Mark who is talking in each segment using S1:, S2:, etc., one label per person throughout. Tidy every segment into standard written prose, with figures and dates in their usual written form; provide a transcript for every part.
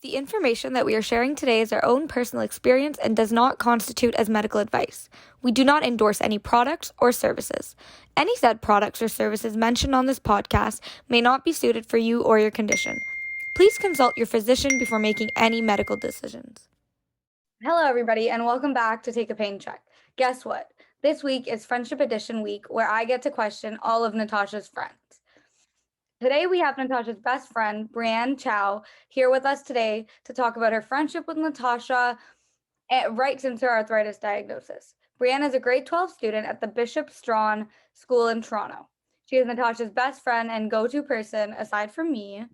S1: The information that we are sharing today is our own personal experience and does not constitute as medical advice. We do not endorse any products or services. Any said products or services mentioned on this podcast may not be suited for you or your condition. Please consult your physician before making any medical decisions. Hello, everybody, and welcome back to Take a Pain Check. Guess what? This week is Friendship Edition week, where I get to question all of Natasha's friends. Today, we have Natasha's best friend, Brianne Chow, here with us today to talk about her friendship with Natasha right since her arthritis diagnosis. Brianne is a grade 12 student at the Bishop Strawn School in Toronto. She is Natasha's best friend and go-to person aside from me.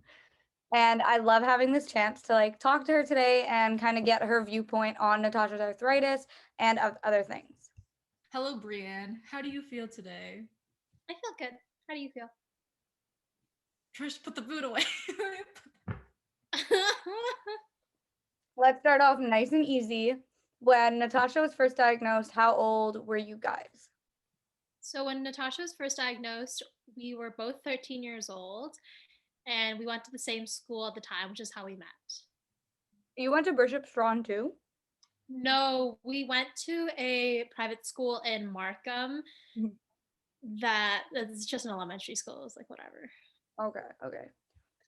S1: And I love having this chance to talk to her today and kind of get her viewpoint on Natasha's arthritis and other things.
S2: Hello, Brianne. How do you feel today?
S3: I feel good. How do you feel?
S2: Trish, put the food away.
S1: Let's start off nice and easy. When Natasha was first diagnosed, how old were you guys?
S3: So when Natasha was first diagnosed, we were both 13 years old, and we went to the same school at the time, which is how we met.
S1: You went to Bishop Strawn too?
S3: No, we went to a private school in Markham.
S1: Mhm.
S3: That's just an elementary school. It's like whatever.
S1: Okay.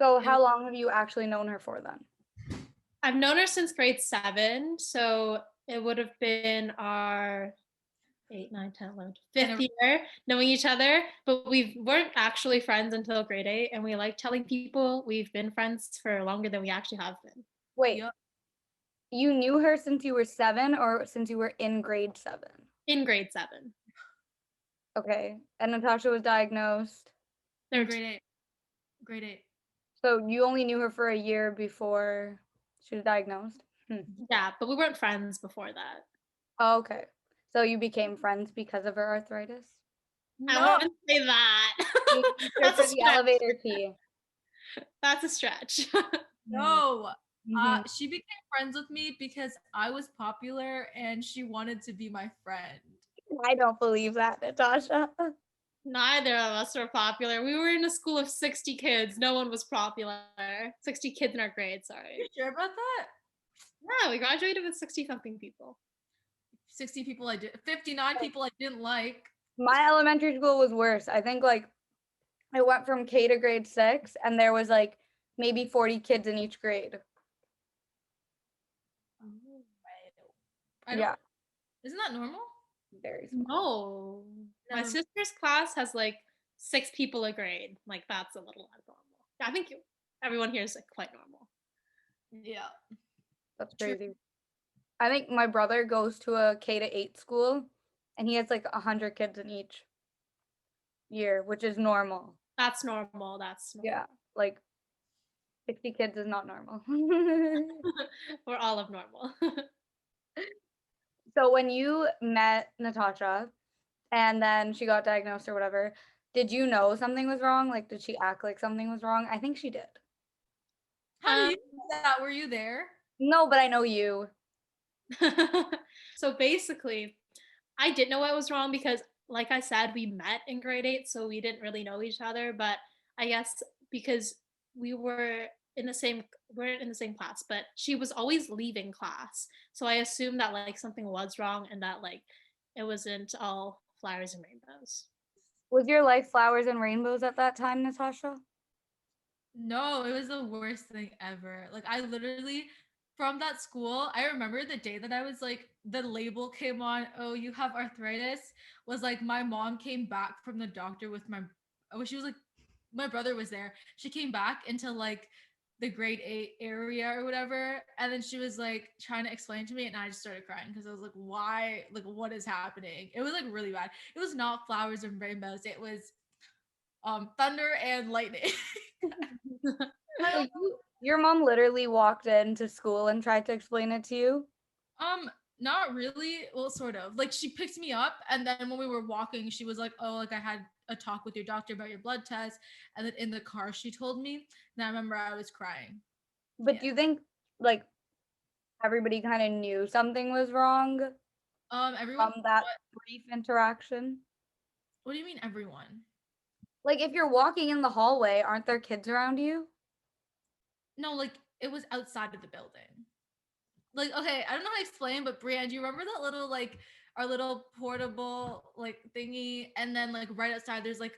S1: So how long have you actually known her for then?
S3: I've known her since grade 7, so it would have been our 8, 9, 10, 11, 5th year knowing each other, but we weren't actually friends until grade 8, and we like telling people we've been friends for longer than we actually have been.
S1: Wait, you knew her since you were 7 or since you were in grade 7?
S3: In grade 7.
S1: Okay, and Natasha was diagnosed?
S2: Grade 8. Grade 8.
S1: So you only knew her for a year before she was diagnosed?
S3: Yeah, but we weren't friends before that.
S1: Oh, okay. So you became friends because of her arthritis?
S3: No. I wouldn't say that.
S1: That's for the elevator key.
S3: That's a stretch.
S2: No. She became friends with me because I was popular and she wanted to be my friend.
S1: I don't believe that, Natasha.
S3: Neither of us were popular. We were in a school of 60 kids. No one was popular. 60 kids in our grade, sorry.
S2: You sure about that?
S3: Yeah, we graduated with 60 something people.
S2: 60 people 59 people I didn't like.
S1: My elementary school was worse. I think I went from K to grade 6 and there was maybe 40 kids in each grade.
S2: Yeah. Isn't that normal?
S1: Very small.
S3: No. My sister's class has 6 people a grade. That's a little abnormal. I think everyone here is quite normal.
S2: Yeah.
S1: That's crazy. I think my brother goes to a K to 8 school and he has 100 kids in each year, which is normal.
S3: That's normal.
S1: Yeah, 60 kids is not normal.
S3: We're all abnormal.
S1: So when you met Natasha and then she got diagnosed or whatever, did you know something was wrong? Did she act like something was wrong? I think she did.
S2: How do you know that? Were you there?
S1: No, but I know you.
S3: So basically, I didn't know what was wrong because, like I said, we met in grade 8, so we didn't really know each other. But I guess because we were we're in the same class, but she was always leaving class. So I assumed that something was wrong and that it wasn't all flowers and rainbows.
S1: Was your life flowers and rainbows at that time, Natasha?
S2: No, it was the worst thing ever. I literally, from that school, I remember the day that I was the label came on, oh, you have arthritis, was my mom came back from the doctor with she was my brother was there. She came back into the grade 8 area or whatever. And then she was trying to explain to me, and I just started crying because I was why? What is happening? It was really bad. It was not flowers and rainbows. It was thunder and lightning.
S1: So your mom literally walked into school and tried to explain it to you?
S2: Not really. Well, sort of. She picked me up, and then when we were walking, she was oh, I had a talk with your doctor about your blood test. And then in the car, she told me. And I remember I was crying.
S1: But do you think everybody kind of knew something was wrong
S2: everyone
S1: from that brief interaction?
S2: What do you mean, everyone?
S1: If you're walking in the hallway, aren't there kids around you?
S2: No, it was outside of the building. Like, okay, I don't know how to explain, but Brienne, do you remember that little like our little portable like thingy, and then like right outside there's like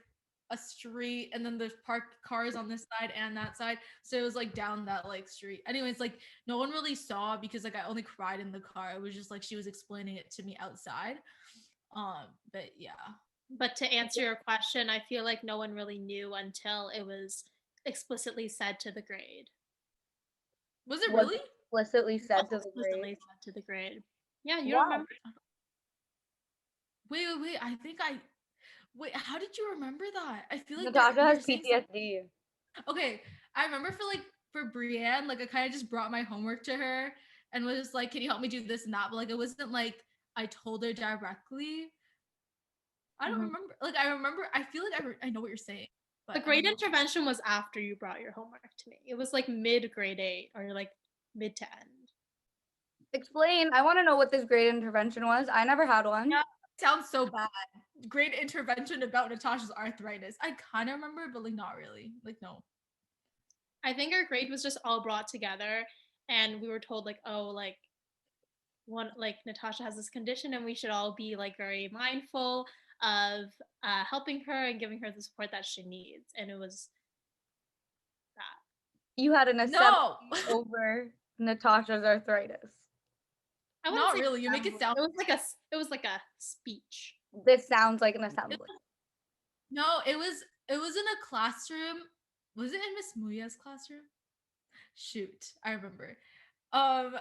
S2: a street, and then there's parked cars on this side and that side. So it was like down that like street. Anyways, like no one really saw because like I only cried in the car. It was just like she was explaining it to me outside. But yeah.
S3: But to answer your question, I feel like no one really knew until it was explicitly said to the grade.
S2: Was it
S1: Was
S2: really?
S1: explicitly said to the
S3: Explicitly
S1: grade.
S3: said to the grade. Yeah, you
S1: Wow.
S3: don't remember?
S2: Wait. I think I wait, how did you remember that? I feel like
S1: Natasha
S2: you're
S1: has
S2: saying something.
S1: PTSD.
S2: Okay, I remember for Brienne, like I kind of just brought my homework to her and was just like, "Can you help me do this and that?" But like it wasn't like I told her directly. I don't
S1: Mhm.
S2: remember. Like I remember, I feel like I know what you're saying. But
S3: The
S2: I
S3: grade
S2: don't know.
S3: intervention was after you brought your homework to me. It was like mid grade 8 or like mid to end.
S1: Explain. I want to know what this grade intervention was. I never had one.
S2: Yeah, it sounds so bad. Great intervention about Natasha's arthritis. I kind of remember, but like not really. Like no.
S3: I think our grade was just all brought together and we were told like, oh, like one like Natasha has this condition and we should all be like very mindful of helping her and giving her the support that she needs. And it was that.
S1: You had an assembly
S2: No,
S1: over Natasha's arthritis.
S3: I wouldn't
S2: not
S3: say
S2: really. You make it
S3: assembly.
S2: sound.
S3: It was like a speech.
S1: This sounds like an assembly.
S2: No, it was in a classroom. Was it in Miss Muya's classroom? Shoot, I remember. Um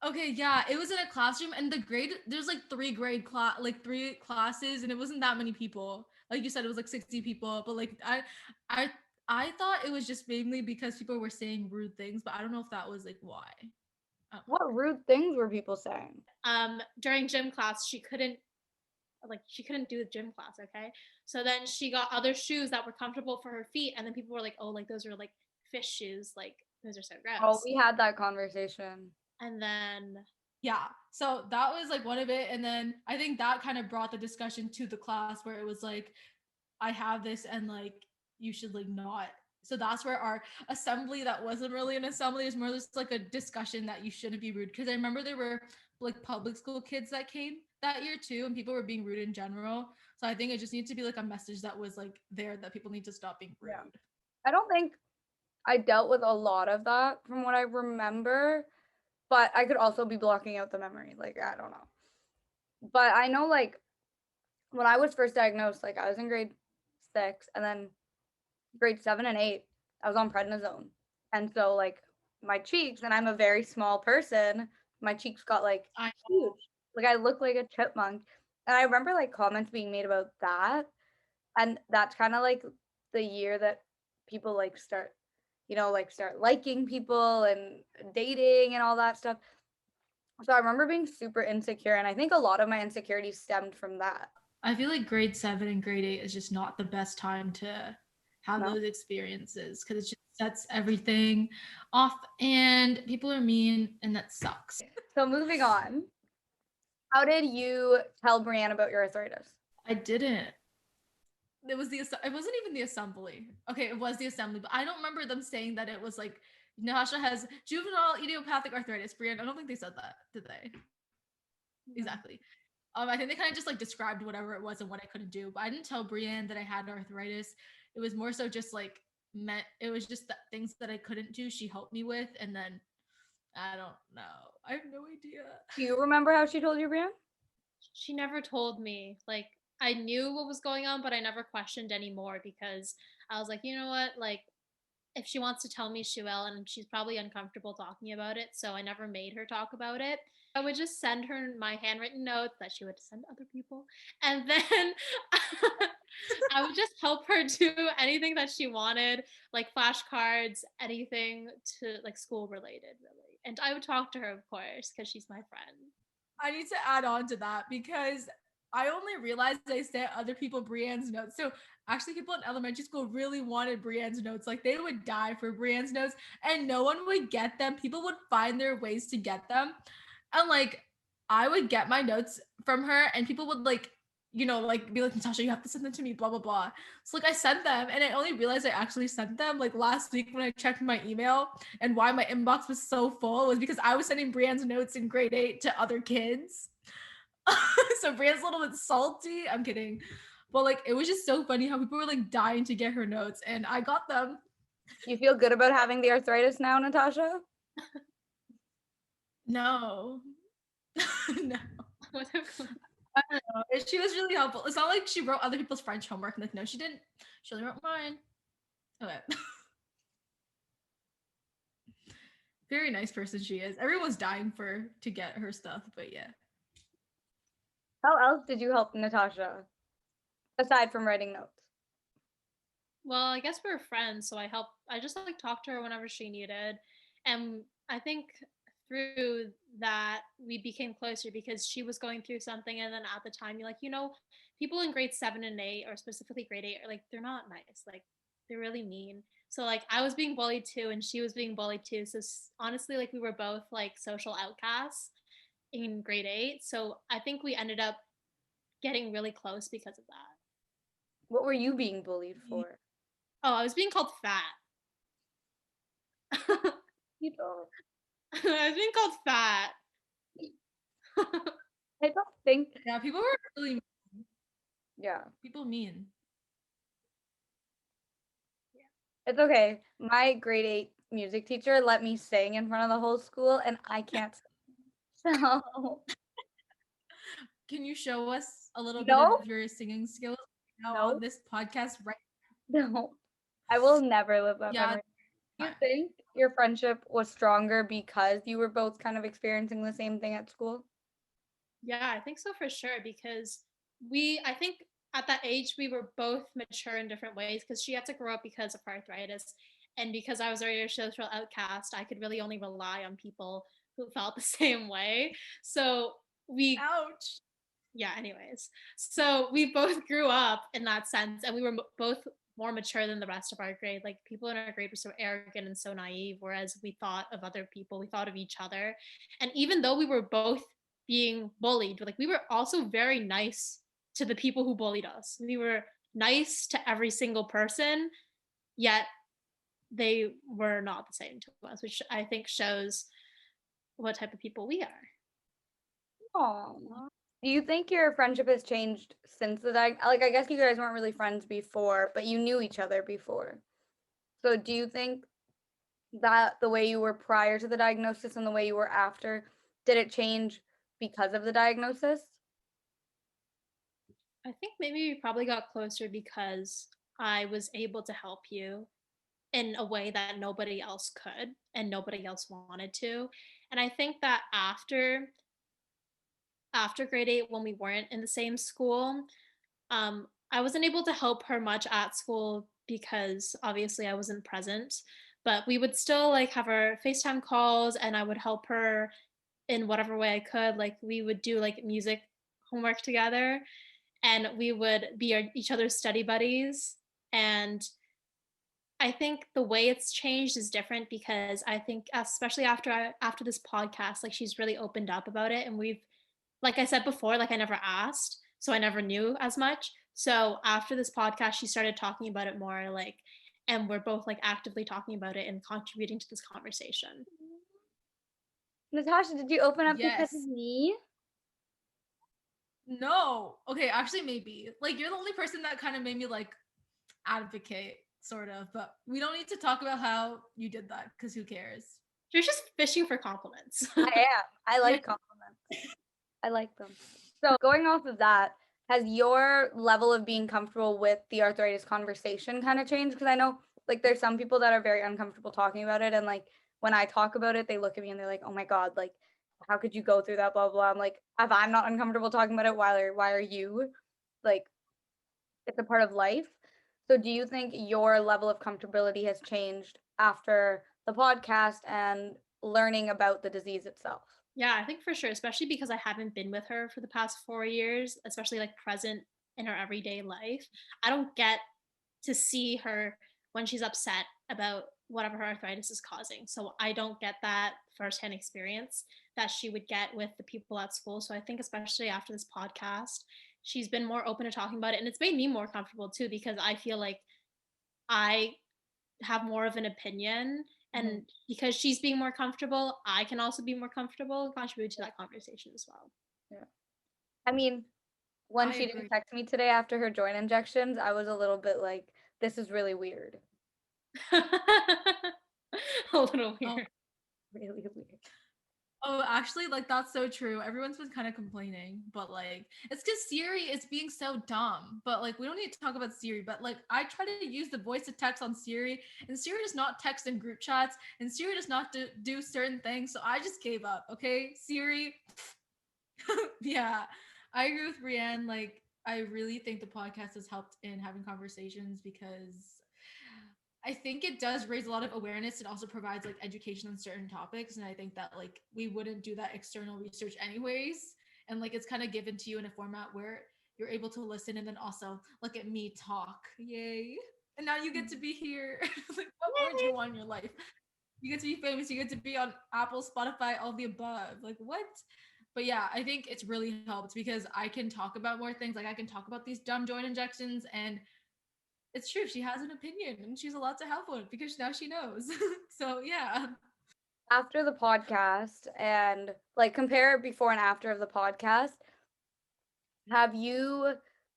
S2: okay, yeah, it was in a classroom and the grade there's like three classes and it wasn't that many people. Like you said it was like 60 people, but like I I thought it was just mainly because people were saying rude things, but I don't know if that was like why.
S1: What rude things were people saying?
S3: During gym class she couldn't do the gym class, okay? So then she got other shoes that were comfortable for her feet and then people were like, oh, like those are like fish shoes, like those are so
S1: Oh,
S3: gross.
S1: we had that conversation.
S3: And then
S2: Yeah. So that was like one of it. And then I think that kind of brought the discussion to the class where it was like, I have this and like you should like not. So that's where our assembly that wasn't really an assembly is more just like a discussion that you shouldn't be rude. Cause I remember there were like public school kids that came that year too, and people were being rude in general. So I think it just needs to be like a message that was like there that people need to stop being rude.
S1: Yeah. I don't think I dealt with a lot of that from what I remember, but I could also be blocking out the memory. Like, I don't know. But I know, like, when I was first diagnosed, like, I was in grade 6, and then grade 7 and 8, I was on prednisone. And so, like, my cheeks, and I'm a very small person, my cheeks got, like,
S2: I
S1: huge. Like, I looked like a chipmunk. And I remember, like, comments being made about that. And that's kind of like the year that people, like, start liking people and dating and all that stuff. So I remember being super insecure, and I think a lot of my insecurities stemmed from that.
S2: I feel like grade 7 and grade 8 is just not the best time to have
S1: No?
S2: those experiences because it just sets everything off and people are mean and that sucks.
S1: So moving on, how did you tell Brienne about your arthritis?
S2: I didn't. It wasn't even the assembly. Okay, it was the assembly, but I don't remember them saying that it was like Natasha has juvenile idiopathic arthritis. Brienne, I don't think they said that, did they? Exactly. I think they kind of just like described whatever it was and what I couldn't do. But I didn't tell Brienne that I had arthritis. It was more so just like it was just that things that I couldn't do. She helped me with, and then I don't know. I have no idea.
S1: Do you remember how she told you, Brienne?
S3: she never told me. Like I knew what was going on, but I never questioned anymore because I was like, you know what, like if she wants to tell me, she will, and she's probably uncomfortable talking about it, so I never made her talk about it. I would just send her my handwritten notes that she would send other people, and then I would just help her do anything that she wanted, like flashcards, anything to like school related, really. And I would talk to her, of course, because she's my friend.
S2: I need to add on to that because I only realized I sent other people Brienne's notes. So actually, people in elementary school really wanted Brienne's notes. Like they would die for Brienne's notes, and no one would get them. People would find their ways to get them, and like I would get my notes from her, and people would like like be like, Natasha, you have to send them to me, blah, blah, blah. So like I sent them and I only realized I actually sent them like last week when I checked my email, and why my inbox was so full was because I was sending Brienne's notes in grade 8 to other kids. So Brienne's a little bit salty. I'm kidding. But like it was just so funny how people were like dying to get her notes and I got them.
S1: You feel good about having the arthritis now, Natasha?
S2: No. No.
S3: Whatever.
S2: I don't know. She was really helpful. It's not like she wrote other people's French homework. Like, no, she didn't. She only wrote mine. Okay. Very nice person she is. Everyone's dying to get her stuff, but yeah.
S1: How else did you help Natasha? Aside from writing notes.
S3: Well, I guess we were friends, so I just like talked to her whenever she needed. And I think through that we became closer because she was going through something, and then at the time you're like, people in grade 7 and 8, or specifically grade 8, are like, they're not nice. Like, they're really mean. So like I was being bullied too, and she was being bullied too. So honestly, like we were both like social outcasts in grade 8. So I think we ended up getting really close because of that.
S1: What were you being bullied for?
S3: Oh, I was being called fat.
S1: You don't.
S3: I was being called fat.
S1: I don't think.
S2: Yeah, people were really mean.
S1: Yeah.
S2: People mean.
S1: It's okay. My grade 8 music teacher let me sing in front of the whole school, and I can't sing. So,
S2: Can you show us a little bit
S1: No.
S2: of your singing skills now
S1: No.
S2: on this podcast right
S1: no, I will never live that
S2: Yeah.
S1: memory. Do you think your friendship was stronger because you were both kind of experiencing the same thing at school?
S3: Yeah, I think so for sure because I think at that age we were both mature in different ways because she had to grow up because of arthritis, and because I was already a social outcast, I could really only rely on people who felt the same way. So
S2: Ouch.
S3: yeah, anyways. So we both grew up in that sense, and we were both more mature than the rest of our grade. Like people in our grade were so arrogant and so naive, whereas we thought of other people, we thought of each other. And even though we were both being bullied, like we were also very nice to the people who bullied us. We were nice to every single person, yet they were not the same to us, which I think shows what type of people we are.
S1: Aw. Do you think your friendship has changed since the like I guess you guys weren't really friends before, but you knew each other before. So do you think that the way you were prior to the diagnosis and the way you were after, did it change because of the diagnosis?
S3: I think maybe we probably got closer because I was able to help you in a way that nobody else could and nobody else wanted to. And I think that after grade 8, when we weren't in the same school, I wasn't able to help her much at school because obviously I wasn't present, but we would still like have our FaceTime calls, and I would help her in whatever way I could. Like we would do like music homework together, and we would be each other's study buddies. And I think the way it's changed is different because I think especially after this podcast, like she's really opened up about it, and we've, like I said before, like I never asked, so I never knew as much. So after this podcast, she started talking about it more, like, and we're both like actively talking about it and contributing to this conversation.
S1: Natasha, did you open up because
S2: Yes.
S1: of me?
S2: No. Okay, actually maybe. Like you're the only person that kind of made me like advocate sort of, but we don't need to talk about how you did that because who cares?
S3: You're just fishing for compliments.
S1: I am. I like compliments. I like them. So going off of that, has your level of being comfortable with the arthritis conversation kind of changed? Because I know like there's some people that are very uncomfortable talking about it, and like when I talk about it, they look at me and they're like, "Oh my God, like how could you go through that?" Blah blah. I'm like, if I'm not uncomfortable talking about it, why are you? Like, it's a part of life. So do you think your level of comfortability has changed after the podcast and learning about the disease itself?
S3: Yeah, I think for sure, especially because I haven't been with her for the past 4 years, especially like present in her everyday life. I don't get to see her when she's upset about whatever her arthritis is causing. So I don't get that firsthand experience that she would get with the people at school. So I think especially after this podcast, she's been more open to talking about it, and it's made me more comfortable too because I feel like I have more of an opinion,
S1: Mhm.
S3: and because she's being more comfortable, I can also be more comfortable and contribute to that conversation as well.
S1: Yeah. I mean, when
S2: I
S1: she didn't
S2: agree.
S1: text me today after her joint injections, I was a little bit like, this is really weird.
S3: A little
S2: Oh,
S3: weird.
S1: Really weird.
S2: oh, actually, like that's so true. Everyone's been kind of complaining, but like it's because Siri is being so dumb. But like we don't need to talk about Siri. But like I try to use the voice to text on Siri, and Siri does not text in group chats, and Siri does not do certain things. So I just gave up. Okay, Siri. Yeah, I agree with Brienne. Like I really think the podcast has helped in having conversations because I think it does raise a lot of awareness. It also provides like education on certain topics. And I think that like we wouldn't do that external research anyways. And like it's kind of given to you in a format where you're able to listen and then also look at me talk. Yay. And now you get to be here. Like what more do you want in your life? You get to be famous, you get to be on Apple, Spotify, all the above. Like what? But yeah, I think it's really helped because I can talk about more things. Like I can talk about these dumb joint injections and it's true. She has an opinion and she's allowed to have one because now she knows. So yeah.
S1: After the podcast and like compare before and after of the podcast, have you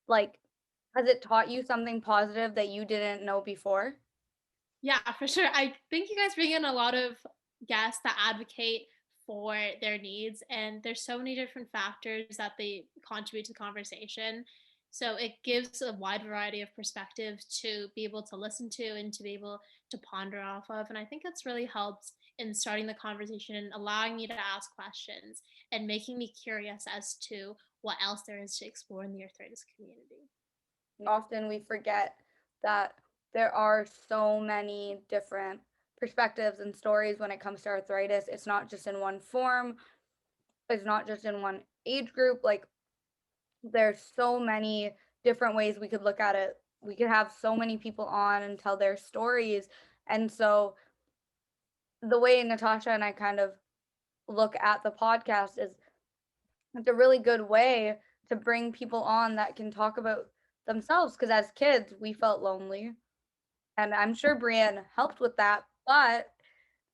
S1: like has it taught you something positive that you didn't know before?
S3: Yeah, for sure. I think you guys bring in a lot of guests that advocate for their needs, and there's so many different factors that they contribute to the conversation. So it gives a wide variety of perspectives to be able to listen to and to be able to ponder off of. And I think it's really helped in starting the conversation and allowing me to ask questions and making me curious as to what else there is to explore in the arthritis community.
S1: Often we forget that there are so many different perspectives and stories when it comes to arthritis. It's not just in one form, it's not just in one age group. Like there's so many different ways we could look at it. We could have so many people on and tell their stories. And so the way Natasha and I kind of look at the podcast is it's a really good way to bring people on that can talk about themselves because as kids we felt lonely and I'm sure Brienne helped with that, but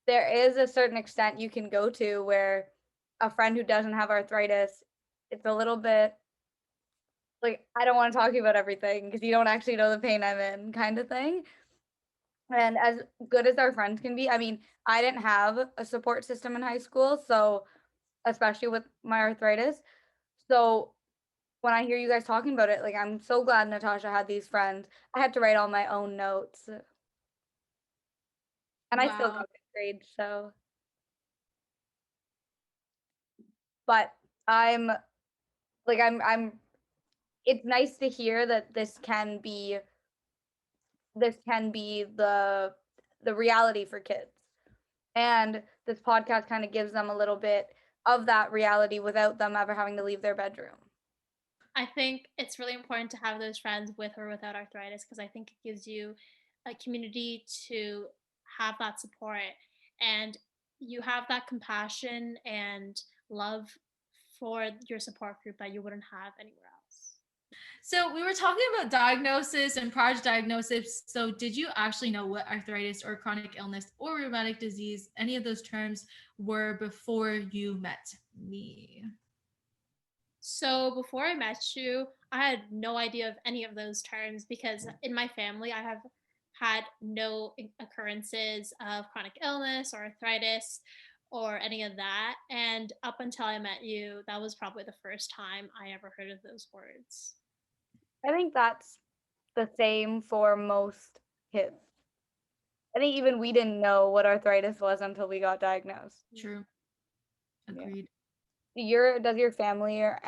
S1: there is a certain extent you can go to where a friend who doesn't have arthritis, it's a little bit like I don't want to talk to you about everything because you don't actually know the pain I'm in kind of thing. And as good as our friends can be, I mean, I didn't have a support system in high school, so especially with my arthritis. So when I hear you guys talking about it, like I'm so glad Natasha had these friends. I had to write all my own notes, and I still got
S2: Wow.
S1: good grades. So, but I'm I'm. It's nice to hear that this can be the reality for kids, and this podcast kind of gives them a little bit of that reality without them ever having to leave their bedroom.
S3: I think it's really important to have those friends with or without arthritis because I think it gives you a community to have that support and you have that compassion and love for your support group that you wouldn't have anywhere else.
S2: So we were talking about diagnosis and prior to diagnosis. So did you actually know what arthritis or chronic illness or rheumatic disease, any of those terms, were before you met me?
S3: So before I met you, I had no idea of any of those terms because in my family, I have had no occurrences of chronic illness or arthritis or any of that. And up until I met you, that was probably the first time I ever heard of those words.
S1: I think that's the same for most kids. I think even we didn't know what arthritis was until we got diagnosed.
S2: True.
S1: Yeah.
S2: Agreed.
S1: Does your family or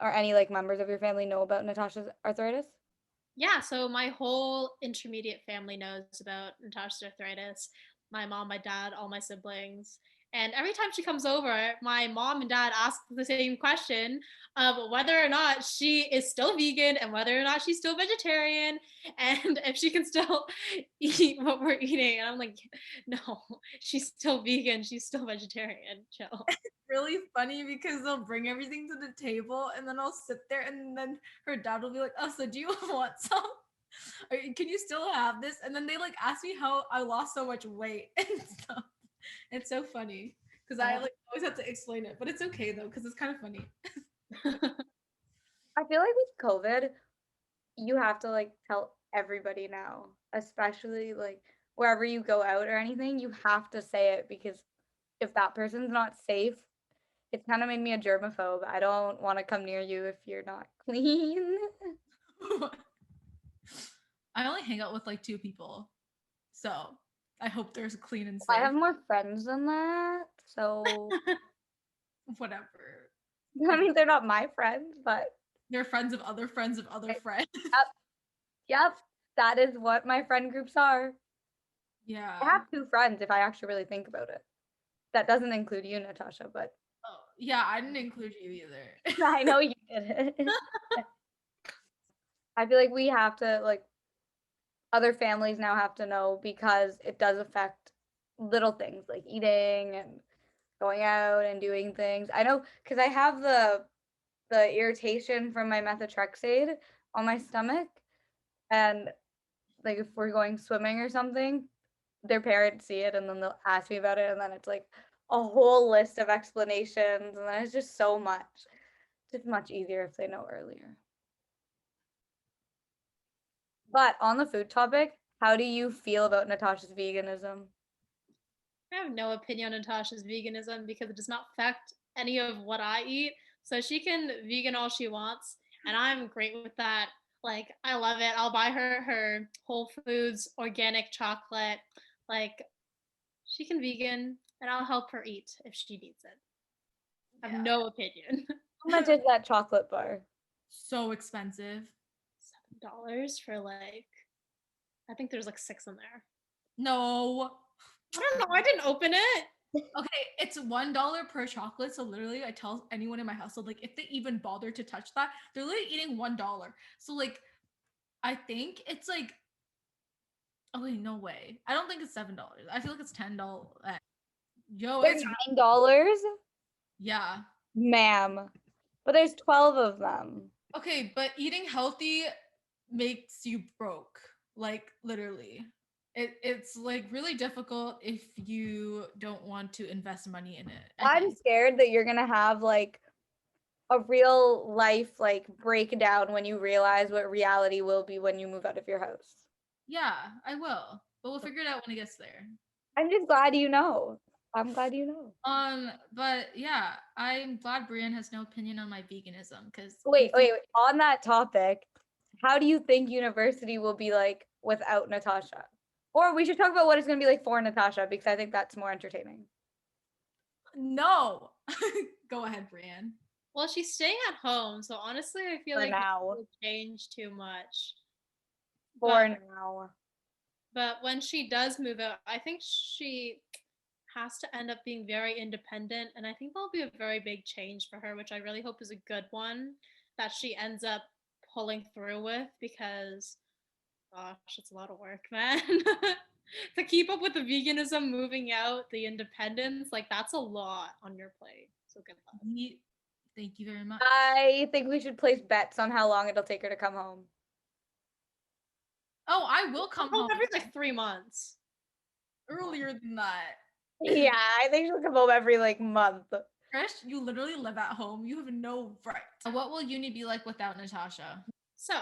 S1: any like members of your family know about Natasha's arthritis?
S3: Yeah, so my whole intermediate family knows about Natasha's arthritis. My mom, my dad, all my siblings. And every time she comes over, my mom and dad ask the same question of whether or not she is still vegan and whether or not she's still vegetarian and if she can still eat what we're eating. And I'm like, no, she's still vegan. She's still vegetarian. Chill.
S2: Really funny because they'll bring everything to the table and then I'll sit there and then her dad will be like, oh, so do you want some? Or can you still have this? And then they like ask me how I lost so much weight and stuff. It's so funny because I like always have to explain it, but it's okay though because it's kind of funny.
S1: I feel like with COVID, you have to like tell everybody now, especially like wherever you go out or anything, you have to say it because if that person's not safe, it's kind of made me a germaphobe. I don't want to come near you if you're not clean.
S2: I only hang out with like 2 people, so I hope there's clean and
S1: I
S2: safe.
S1: have more friends than that, so
S2: Whatever.
S1: I mean they're not my friends, but
S2: They're friends of other friends of other friends.
S1: yep, that is what my friend groups are.
S2: Yeah.
S1: I have 2 friends if I actually really think about it. That doesn't include you, Natasha, but
S2: Oh, yeah, I didn't include you either.
S1: I know you didn't. I feel like we have to like other families now have to know because it does affect little things like eating and going out and doing things. I know because I have the irritation from my methotrexate on my stomach, and like if we're going swimming or something, their parents see it and then they'll ask me about it, and then it's like a whole list of explanations, and then it's just so much. It's just much easier if they know earlier. But on the food topic, how do you feel about Natasha's veganism?
S3: I have no opinion on Natasha's veganism because it does not affect any of what I eat. So she can vegan all she wants, and I'm great with that. Like I love it. I'll buy her Whole Foods organic chocolate. Like she can vegan, and I'll help her eat if she needs it. I have no opinion.
S1: How much is that chocolate bar?
S2: So expensive.
S3: $7 for like, I think there's like 6 in there.
S2: No.
S3: I don't know. I didn't open it.
S2: Okay, it's $1 per chocolate. So literally, I tell anyone in my household, like, if they even bother to touch that, they're literally eating $1. So like, I think it's like, oh wait, no way. I don't think it's $7. I feel like it's $10. Yo,
S1: They're
S2: it's
S1: $9,
S2: yeah.
S1: ma'am. But there's 12 of them.
S2: Okay, but eating healthy makes you broke. Like literally. It's like really difficult if you don't want to invest money in it. I
S1: I'm
S2: think.
S1: scared that you're gonna have like a real life like breakdown when you realize what reality will be when you move out of your house.
S2: Yeah, I will. But we'll figure it out when it gets there.
S1: I'm just glad you know. I'm glad you know.
S2: But yeah, I'm glad Brienne has no opinion on my veganism because
S1: Wait. On that topic, how do you think university will be like without Natasha? Or we should talk about what it's gonna be like for Natasha because I think that's more entertaining.
S2: No. Go ahead, Brienne.
S3: Well, she's staying at home, so honestly, I feel
S1: For
S3: like
S1: now.
S3: it will change too much.
S1: For
S3: But,
S1: now.
S3: but when she does move out, I think she has to end up being very independent, and I think that'll be a very big change for her, which I really hope is a good one that she ends up pulling through with because, gosh, it's a lot of work, man. To keep up with the veganism, moving out, the independence, like that's a lot on your plate. So good luck.
S2: Thank you very much.
S1: I think we should place bets on how long it'll take her to come home.
S2: Oh, I will come home
S3: every like 3 months.
S2: earlier than that.
S1: Yeah, I think she'll come home every like month.
S2: Trish, you literally live at home. You have no right. What will uni be like without Natasha?
S3: So,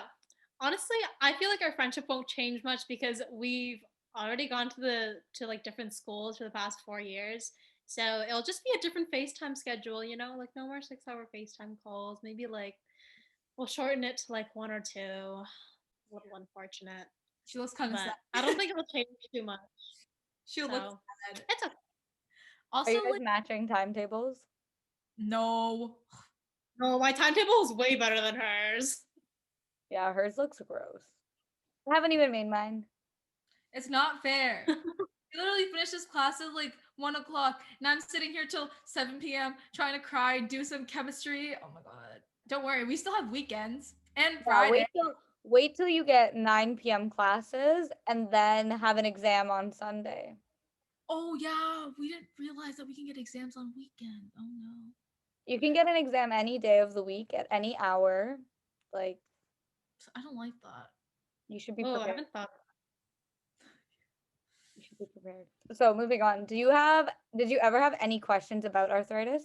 S3: honestly, I feel like our friendship won't change much because we've already gone to like different schools for the past 4 years. So it'll just be a different FaceTime schedule, you know, like no more 6-hour FaceTime calls. Maybe like we'll shorten it to like 1 or 2. A little unfortunate.
S2: She looks kind of
S3: But
S2: sad.
S3: I don't think it'll change too much.
S2: She looks sad.
S3: It's okay.
S1: Are you
S2: Also,
S1: guys
S2: like,
S1: matching timetables?
S2: no.
S3: No, my timetable is way better than hers.
S1: Yeah, hers looks gross. I haven't even made mine.
S2: It's not fair. We literally finished this class at like 1 o'clock, and I'm sitting here till 7 p.m. trying to cry, do some chemistry. Oh my god! Don't worry, we still have weekends and
S1: Yeah,
S2: Friday.
S1: wait till you get 9 p.m. classes and then have an exam on Sunday.
S2: Oh yeah, we didn't realize that we can get exams on weekend. Oh no.
S1: You can get an exam any day of the week at any hour. Like,
S2: I don't like that.
S1: you should be
S3: Oh, I
S1: prepared.
S3: haven't thought.
S1: You should be prepared. So moving on, did you ever have any questions about arthritis?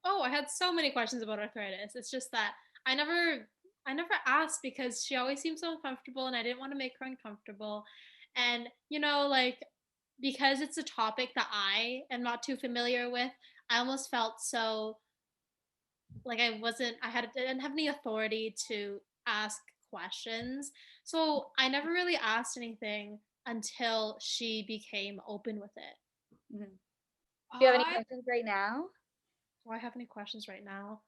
S3: Oh, I had so many questions about arthritis. It's just that I never I never asked because she always seemed so uncomfortable and I didn't want to make her uncomfortable. And like because it's a topic that I am not too familiar with, I almost felt so like I didn't have any authority to ask questions. So I never really asked anything until she became open with it.
S1: Mhm. Do you have any
S2: I
S1: questions right now?
S3: Do I have any questions right now?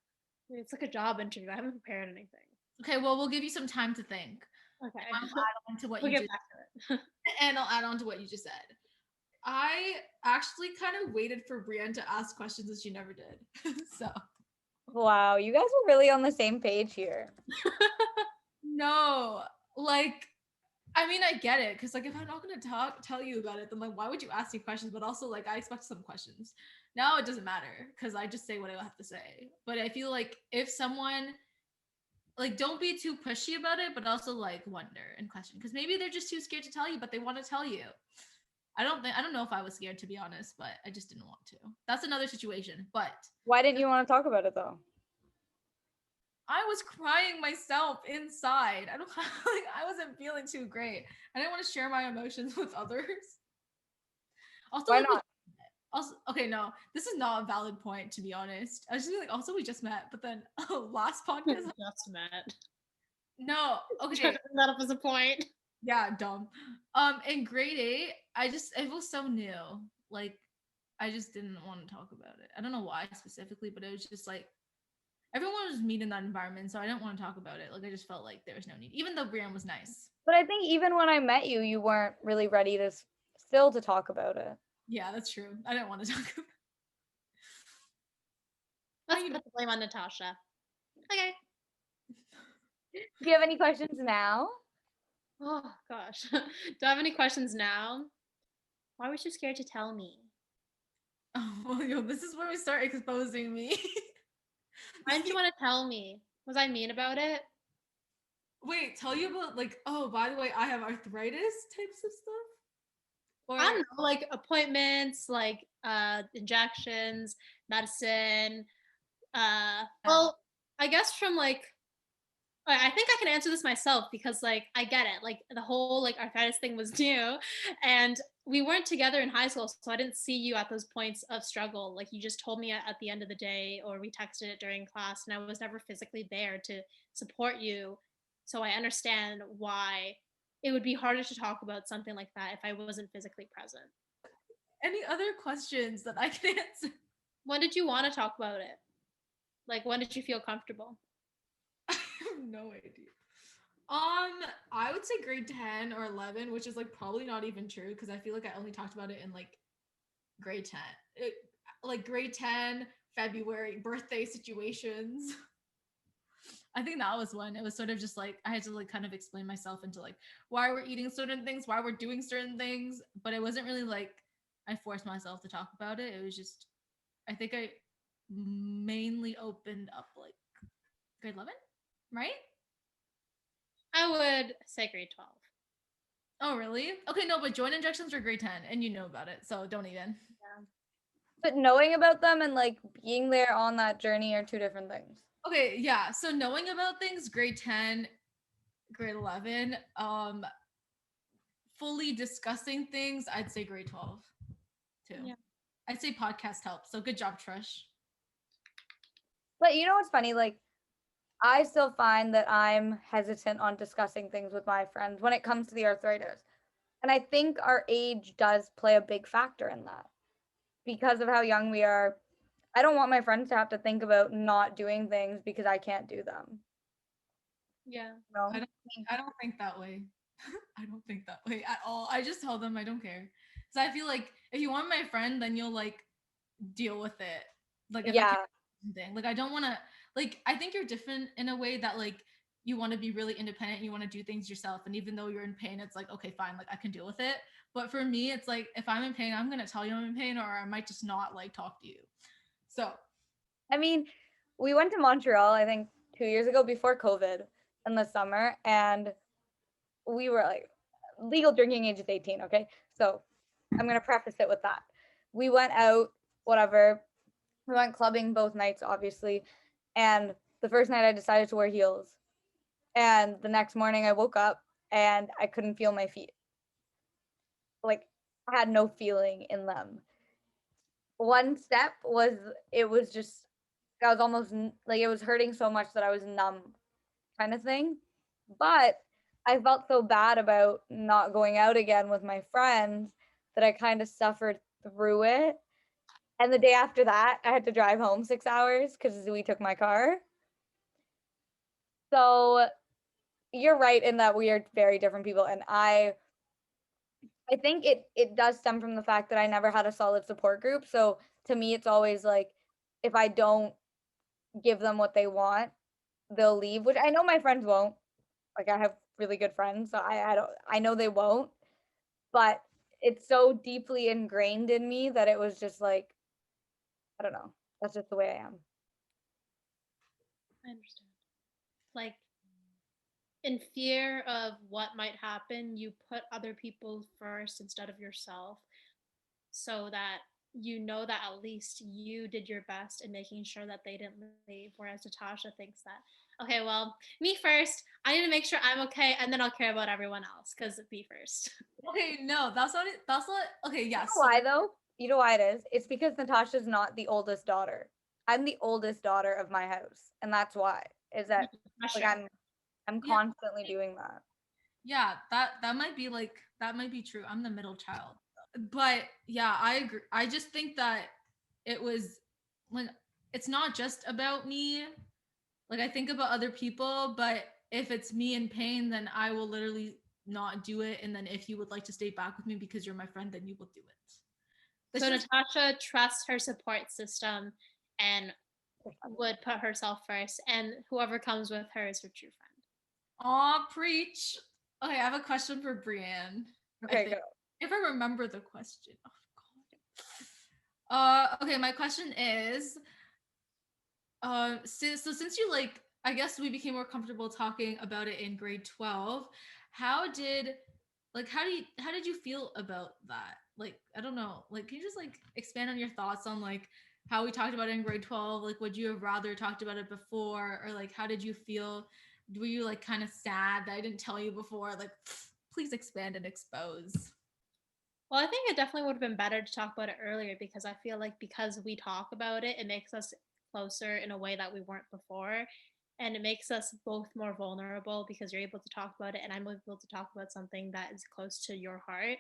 S3: It's like a job interview. I haven't prepared anything.
S2: Okay, well, we'll give you some time to think.
S3: Okay.
S2: I'll add on to what
S3: We'll
S2: you
S3: get
S2: just
S3: back to it.
S2: and I'll add on to what you just said. I actually kind of waited for Brienne to ask questions that she never did. So
S1: Wow, you guys are really on the same page here.
S2: no, like I mean I get it because like if I'm not gonna tell you about it, then like why would you ask me questions? But also like I expect some questions. Now it doesn't matter because I just say what I have to say. But I feel like if someone like don't be too pushy about it, but also like wonder and question because maybe they're just too scared to tell you, but they want to tell you. I don't know if I was scared to be honest, but I just didn't want to. That's another situation. But
S1: Why didn't you want to talk about it though?
S2: I was crying myself inside. I don't like I wasn't feeling too great. I didn't want to share my emotions with others. Also,
S1: Why
S2: like
S1: not?
S2: also okay, no, this is not a valid point to be honest. I was just like also we just met, but then last podcast.
S3: Just met.
S2: No,
S3: Trying
S2: okay,
S3: to bring that up as a point.
S2: yeah, dumb. In grade 8, it was so new. Like I just didn't want to talk about it. I don't know why specifically, but it was just like everyone was mean in that environment, so I didn't want to talk about it. Like I just felt like there was no need, even though Brienne was nice.
S1: But I think even when I met you, you weren't really ready to still to talk about it.
S2: Yeah, that's true. I didn't want to talk about.
S3: Let's put the blame on Natasha. Okay.
S1: Do you have any questions now?
S3: Oh gosh. Do I have any questions now? Why was you scared to tell me?
S2: Oh, well, yo, this is where we start exposing me.
S3: Why didn't you want to tell me? Was I mean about it?
S2: Wait, tell you about like, oh, by the way, I have arthritis types of stuff? Or
S3: I don't know, like appointments, like injections, medicine. Well, I guess from like I think I can answer this myself because like I get it. Like the whole like arthritis thing was new and we weren't together in high school, so I didn't see you at those points of struggle. Like you just told me at the end of the day or we texted it during class and I was never physically there to support you. So I understand why it would be harder to talk about something like that if I wasn't physically present.
S2: any other questions that I can answer?
S3: When did you want to talk about it? Like when did you feel comfortable?
S2: I have no idea. I would say grade 10 or 11, which is like probably not even true because I feel like I only talked about it in like grade 10. Like grade 10, February, birthday situations. I think that was when it was sort of just like I had to like kind of explain myself into like why we're eating certain things, why we're doing certain things, but it wasn't really like I forced myself to talk about it. It was just I think I mainly opened up like grade 11, right?
S3: I would say grade 12.
S2: Oh, really? Okay, no, but joint injections are grade 10 and you know about it, so don't even.
S1: But knowing about them and like being there on that journey are two different things.
S2: Okay, yeah. So knowing about things, grade 10, grade 11, fully discussing things, I'd say grade 12 too.
S3: Yeah.
S2: I'd say podcast helps. So good job, Trish.
S1: But you know what's funny? Like, I still find that I'm hesitant on discussing things with my friends when it comes to the arthritis. And I think our age does play a big factor in that because of how young we are. I don't want my friends to have to think about not doing things because I can't do them.
S3: Yeah.
S1: No.
S2: I don't think that way. I don't think that way at all. I just tell them I don't care. So I feel like if you want my friend, then you'll like deal with it. Like if I
S1: Yeah.
S2: can't do something, like I don't want to. Like I think you're different in a way that like you want to be really independent. You want to do things yourself, and even though you're in pain, it's like okay, fine, like I can deal with it. But for me, it's like if I'm in pain, I'm gonna tell you I'm in pain, or I might just not like talk to you. So
S1: I mean, we went to Montreal, I think 2 years ago before COVID in the summer, and we were like, legal drinking age is 18, okay? So I'm gonna preface it with that. We went out, whatever. We went clubbing both nights, obviously. And the first night I decided to wear heels. And the next morning I woke up and I couldn't feel my feet. Like I had no feeling in them. One step was it was just I was almost like it was hurting so much that I was numb kind of thing. But I felt so bad about not going out again with my friends that I kind of suffered through it. And the day after that, I had to drive home 6 hours because we took my car. So you're right in that we are very different people. And I think it does stem from the fact that I never had a solid support group. So to me, it's always like if I don't give them what they want, they'll leave, which I know my friends won't. Like I have really good friends, so I don't I know they won't, but it's so deeply ingrained in me that it was just like, I don't know. That's just the way I am.
S3: I understand. Like, in fear of what might happen, you put other people first instead of yourself so that you know that at least you did your best in making sure that they didn't leave. Whereas Natasha thinks that, okay, well, me first, I need to make sure I'm okay, and then I'll care about everyone else because me first.
S2: okay, no, that's not it. That's not okay.
S1: You
S2: Yes,
S1: know why though? You know why it is? It's because Natasha's not the oldest daughter. I'm the oldest daughter of my house, and that's why. Is that like
S3: Pressure.
S1: I'm
S2: yeah,
S1: constantly doing that.
S2: yeah. That might be like that might be true. I'm the middle child, but yeah, I agree. I just think that it was like it's not just about me. Like I think about other people, but if it's me in pain, then I will literally not do it. And then if you would like to stay back with me because you're my friend, then you will do it. That's
S3: So
S2: just
S3: Natasha trusts her support system and would put herself first, and whoever comes with her is her true friend.
S2: aw, preach. Okay, I have a question for Brienne. I
S1: Okay,
S2: think
S1: go.
S2: if I remember the question. Oh God. Okay, my question is, since you like, I guess we became more comfortable talking about it in grade 12. How did, how did you feel about that? Like, I don't know. Like, can you just like expand on your thoughts on like how we talked about it in grade 12? Like, would you have rather talked about it before, or like, how did you feel? Were you like kind of sad that I didn't tell you before? Like, please expand and expose.
S3: Well, I think it definitely would have been better to talk about it earlier because I feel like because we talk about it, it makes us closer in a way that we weren't before. And it makes us both more vulnerable because you're able to talk about it, and I'm able to talk about something that is close to your heart.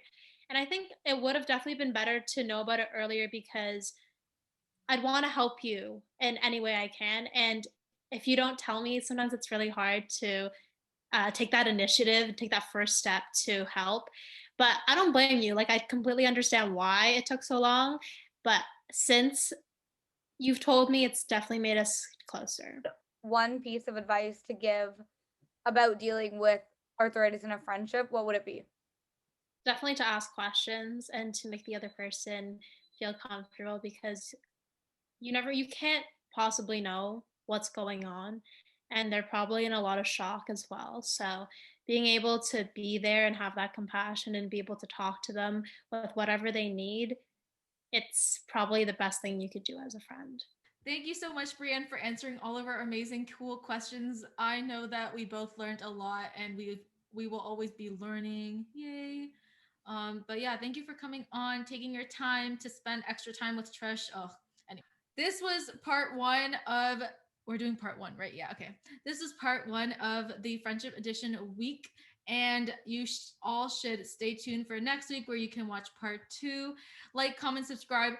S3: And I think it would have definitely been better to know about it earlier because I'd want to help you in any way I can. And if you don't tell me, sometimes it's really hard to take that initiative, take that first step to help. But I don't blame you. Like, I completely understand why it took so long. But since you've told me, it's definitely made us closer.
S1: One piece of advice to give about dealing with arthritis in a friendship, what would it be?
S3: Definitely to ask questions and to make the other person feel comfortable because you can't possibly know what's going on, and they're probably in a lot of shock as well. So being able to be there and have that compassion and be able to talk to them with whatever they need, it's probably the best thing you could do as a friend.
S2: Thank you so much, Brienne, for answering all of our amazing, cool questions. I know that we both learned a lot, and we will always be learning. Yay! But yeah, thank you for coming on, taking your time to spend extra time with Trish. Oh, anyway, this was part one of. We're doing part one, right? Yeah, okay. This is part one of the Friendship Edition week, and you all should stay tuned for next week where you can watch part two. Like, comment, subscribe,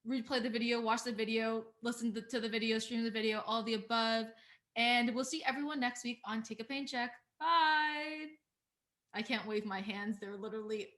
S2: replay the video, watch the video, listen to the video, stream the video, all the above. And we'll see everyone next week on Take a Pain Check. Bye. I can't wave my hands. They're literally